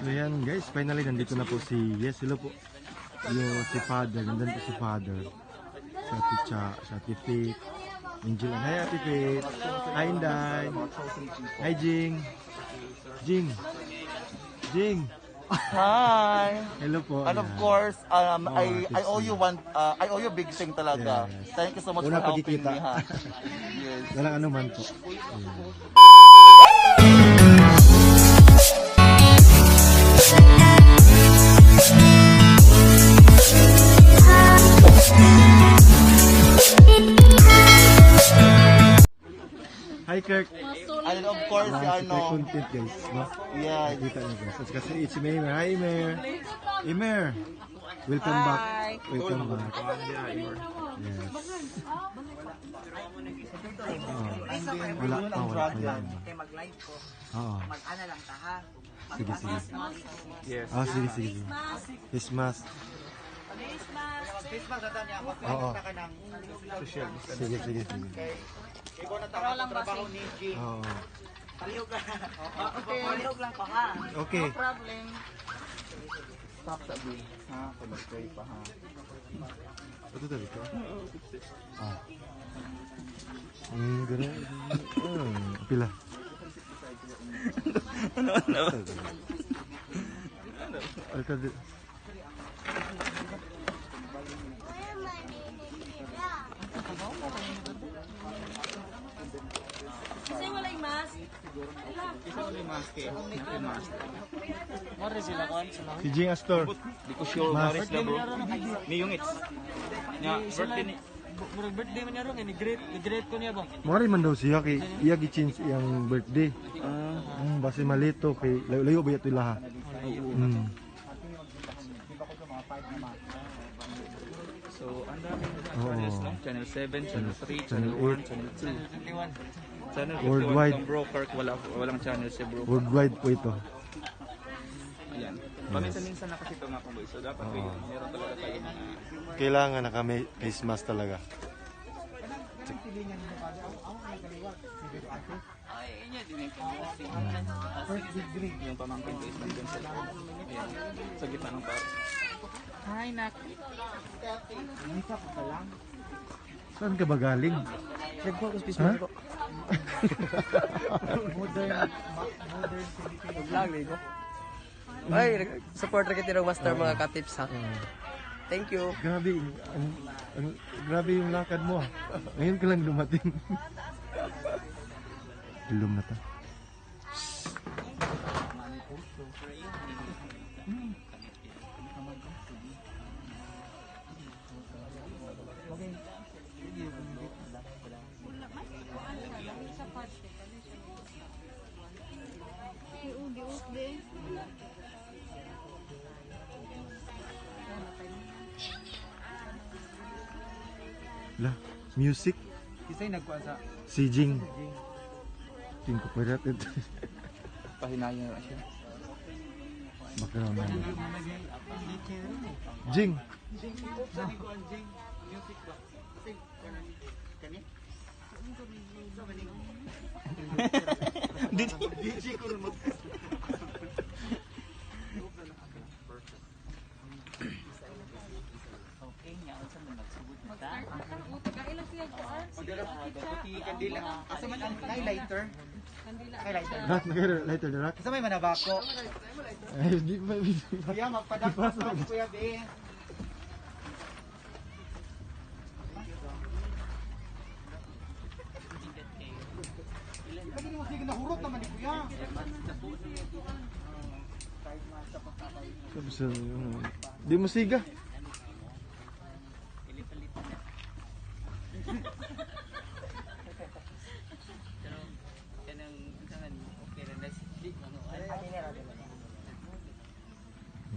So yan guys, finally nandito na po si hello po. Yung si Father, nandun po si Father. Si Ate Cha, si Ate Faith, Angel, hi Ate Faith. Hi Inday. Hi Jing. Jing. Jing. Hi. Hello po. And of course, I owe you I owe you big thing talaga. Yes. Thank you so much Una for helping pagkikita. me, ha. Yes. Walang ano man po. Hi Kirk. And of course, Kirk content guys, no? yeah. Kita niyo guys. Kasi it's Mayor. Hi Mayor. Imer. Welcome back. Welcome back. Yes. Wala pa, wala pa yan. Mag-live ko. Oo. Mag-ana lang ta ha. Sige, sige. Yes. Ah, sige, sige. Christmas. Facebook na niya. Oo. Magpapakita ka ng Social. Sige, sige, sige. ikaw na trabaho ni G. Oo. Palihog ka. Okay. Palihog lang pa ha. Okay. No problem. Stop sabi. Ha? Pag-pray pa, ha? Ito tabi ko? Ah. Ganun. Pila. Ano? Ano tabi? Kasi wala yung mask. Si Jing Astor. Di ko sure, Maris na bro. May yung it's. Nya, birthday ni. Birthday man niya ron, ni-greet ko niya ba? Mari man daw siya kay iya gi-change iyang birthday. Basi malito kay layo ba ito laha. So, ang daming channels lang. Channel 7, Channel 3, Channel 1, Channel 2. Channel 51 Worldwide. kang bro, Kirk, walang channel si bro. Worldwide po ito. Ayan. Paminsan-minsan na kasi ito nga kung boy. So, dapat meron talaga tayo mga... Kailangan na kami Christmas talaga. Ay, niya din yung first degree. Yung pamangkin ko is nandun sa loob. Ayan. Sa gitna ng park. Hi, Nak. Saan ka ba galing? Nag-focus please Ha? ko. Vlog ko. Ay, support ra kita ng master mga ka-tips ha. Thank you. Grabe, grabe yung lakad mo. Ngayon ka lang dumating. Ilum na ta. La, music. Kisay nagkuha sa Si Jing. Jing ko pwede natin. Pahinayan na siya. Background naman. Jing. Asa man ang highlighter? Highlighter. Rat, lighter na rat. Asa may manabako? Ay, di ba? Kuya, magpadakot ka, Kuya B. Pwede mo sige nahurot naman ni Kuya. Sabi sa, di mo siga.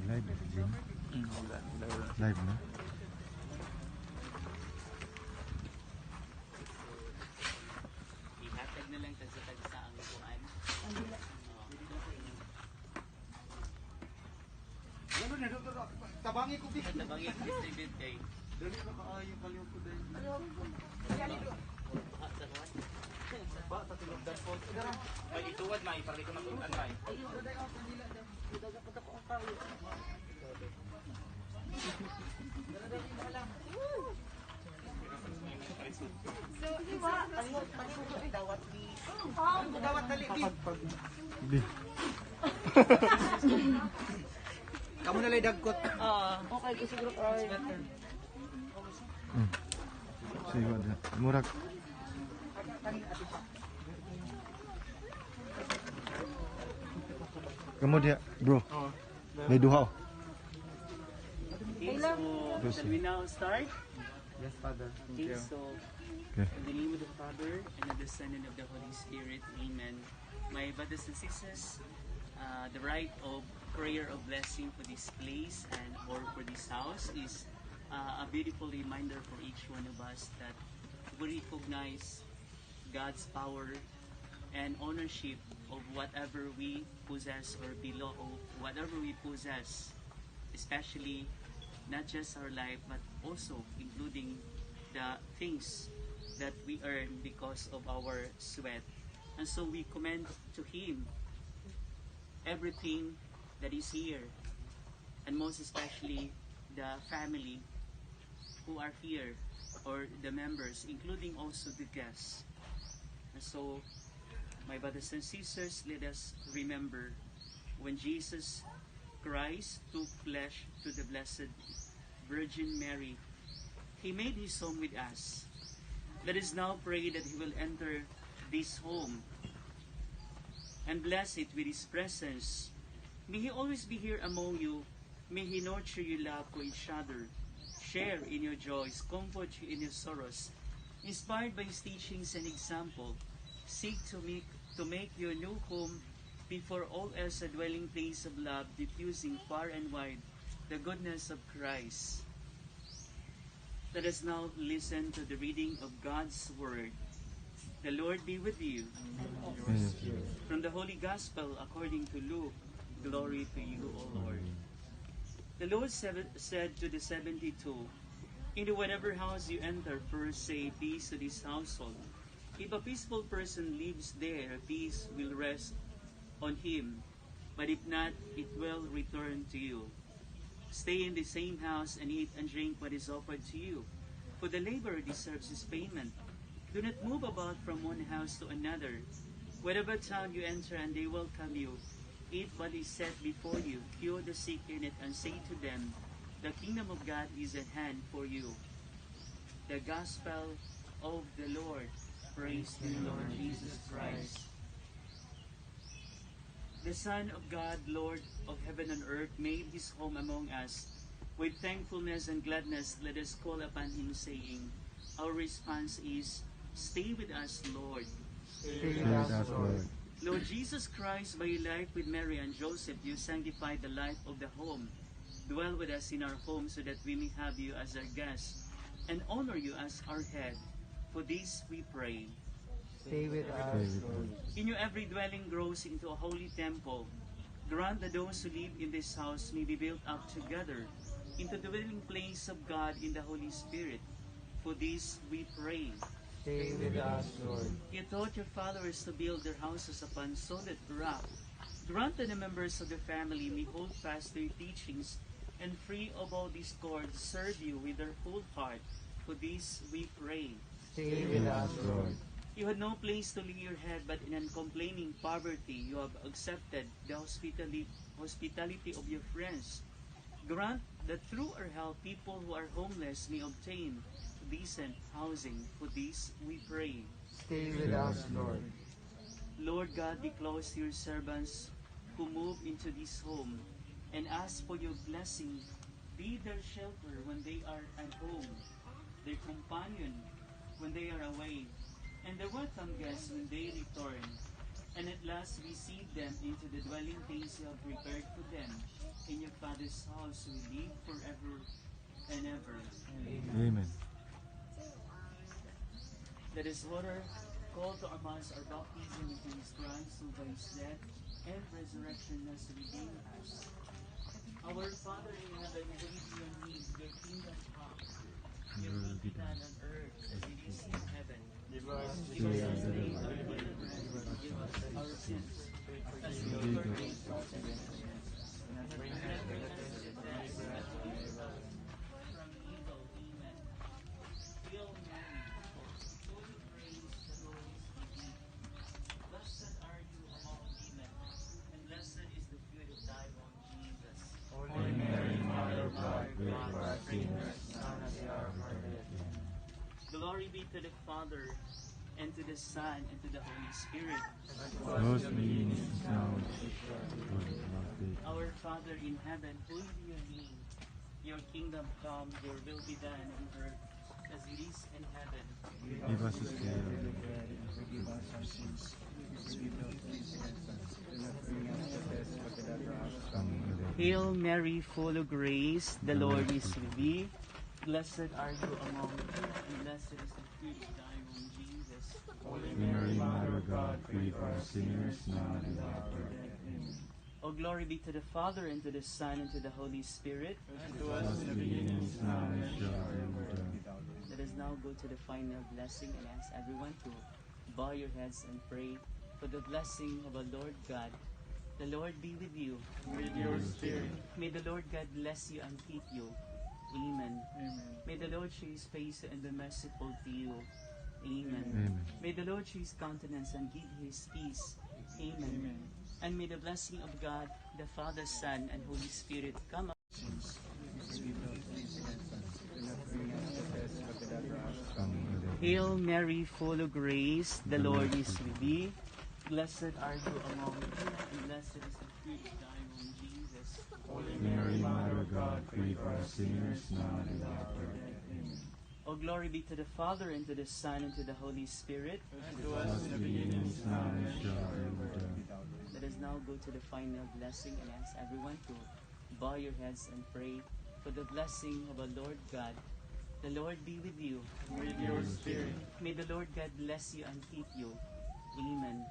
Live na si Jing. Live na. ihatag na lang tagsa-tagsa ang kuan. Tabangi ko bi. Tabangin distribute kay. Dali na kaayo kaliw ko din. Ba, sa tulog dan po. Ay ituwad mai para ko magutan mai. Di. Kamu na lay dagkot. Okay, siguro kayo. Sige, wala. Murag. Kamu dia, bro. May duha. Okay, so shall we now start? Yes, Father. Okay, so Okay. in the name of the Father, and of the Son, and of the Holy Spirit, Amen. My brothers and sisters, the right of prayer of blessing for this place and or for this house is a beautiful reminder for each one of us that we recognize God's power and ownership of whatever we possess or belong, or whatever we possess, especially not just our life but also including the things that we earn because of our sweat. And so we commend to Him everything that is here, and most especially the family who are here, or the members, including also the guests. And so, my brothers and sisters, let us remember when Jesus Christ took flesh to the Blessed Virgin Mary, He made His home with us. Let us now pray that He will enter this home and bless it with His presence. May He always be here among you. May He nurture your love for each other, share in your joys, comfort you in your sorrows. Inspired by His teachings and example, seek to make your new home before all else a dwelling place of love, diffusing far and wide the goodness of Christ. Let us now listen to the reading of God's Word. The Lord be with you. From the Holy Gospel according to Luke, glory to you, O Lord. The Lord said to the 72, into whatever house you enter, first say peace to this household. If a peaceful person lives there, peace will rest on him. But if not, it will return to you. Stay in the same house and eat and drink what is offered to you, for the laborer deserves his payment. Do not move about from one house to another. Whatever town you enter and they welcome you, eat what is set before you, cure the sick in it, and say to them, the kingdom of God is at hand for you. The Gospel of the Lord. Praise to you, Lord Jesus Christ. The Son of God, Lord of heaven and earth, made His home among us. With thankfulness and gladness, let us call upon Him, saying, our response is, stay with us, Lord. Stay with us, Lord. Lord Jesus Christ, by your life with Mary and Joseph, you sanctified the life of the home. Dwell with us in our home so that we may have you as our guest and honor you as our head. For this we pray. Stay with us, Lord. In your every dwelling grows into a holy temple. Grant that those who live in this house may be built up together into the dwelling place of God in the Holy Spirit. For this we pray. Stay with us, Lord. You taught your followers to build their houses upon solid rock. Grant that the members of the family may hold fast their teachings and free of all discord serve you with their whole heart. For this we pray. Stay with us, Lord. You had no place to lay your head, but in uncomplaining poverty you have accepted the hospitality of your friends. Grant that through our help, people who are homeless may obtain decent housing. For this we pray. Stay with us, Lord. Lord God, be close to your servants who move into this home, and ask for your blessing. Be their shelter when they are at home, their companion when they are away, and their welcome guests when they return. And at last receive them into the dwelling place you have prepared for them. In your Father's house we live forever and ever. Amen. Let us water call to our minds our baptism into His Christ, who by His death and resurrection has redeemed us. Our Father in heaven, hallowed be your name. Your kingdom come. Your will be done on earth as it is in heaven. Give us this day our daily bread. Forgive us our sins, as we forgive those who sin against us. Father, and to the Son, and to the Holy Spirit. Was me now. Our Father in heaven, hallowed be your name. Your kingdom come, your will be done on earth as it is in heaven. Give us this day our daily bread, and forgive us our sins. Hail Mary, full of grace, the Lord is with thee. Blessed are you among women, and blessed is the fruit of thy womb, Jesus. Holy Mary, Mother of God, pray for us sinners now and at the hour of our death. Amen. O glory be to the Father, and to the Son, and to the Holy Spirit. As it is now and shall ever be. Let us now go to the final blessing and ask everyone to bow your heads and pray for the blessing of our Lord God. The Lord be with you. With your spirit. May the Lord God bless you and keep you. Amen. May the Lord show his face and be merciful to you. Amen. Amen. May the Lord show his countenance and give you his peace. Amen. And may the blessing of God, the Father, Son, and Holy Spirit come upon Hail Mary, full of grace, the Lord is with thee. Blessed are you among women, and blessed is the fruit of thy womb, Jesus. Holy Mary, Mother of God, pray for us sinners now and at the hour of our death. Amen. O glory be to the Father, and to the Son, and to the Holy Spirit. As it is now and shall ever be. Let us now go to the final blessing and ask everyone to bow your heads and pray for the blessing of our Lord God. The Lord be with you. With your spirit. May the Lord God bless you and keep you. Amen.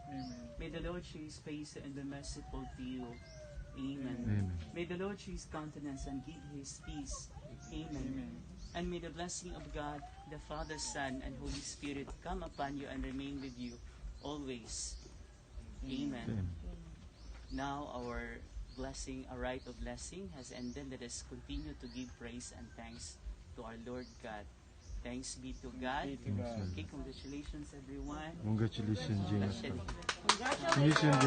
May the Lord show his face and be merciful to you. Amen. Amen. May the Lord show his countenance and give you his peace. Amen. And may the blessing of God, the Father, Son, and Holy Spirit come upon you and remain with you always. Amen. Amen. Now our blessing, our rite of blessing has ended. Let us continue to give praise and thanks to our Lord God. Thanks be to God. Okay, congratulations everyone. Congratulations, James. Congratulations. Congratulations,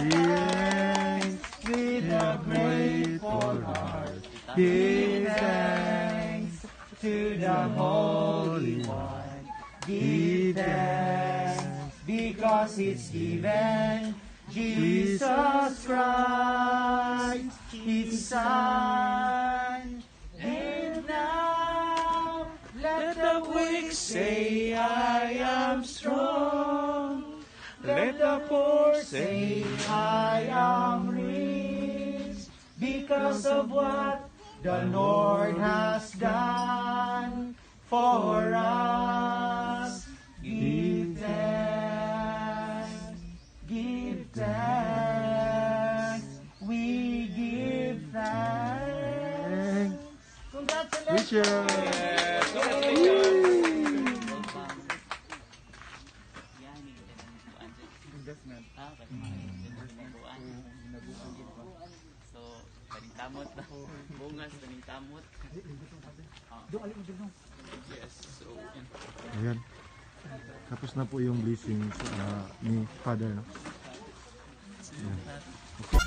James. With a grateful heart, give thanks to the Holy One. Give thanks because it's given Jesus Christ, His Son. And now let the weak say, I am strong. Let the poor say, I am rich. Because of what the Lord has done for us. Give thanks. Give thanks. We give thanks. Congratulations. So, paningkamot na. Bungas, paningkamot. Yes, so, Ayan. Tapos na po yung blessing ni Father. No? Ayan. Okay.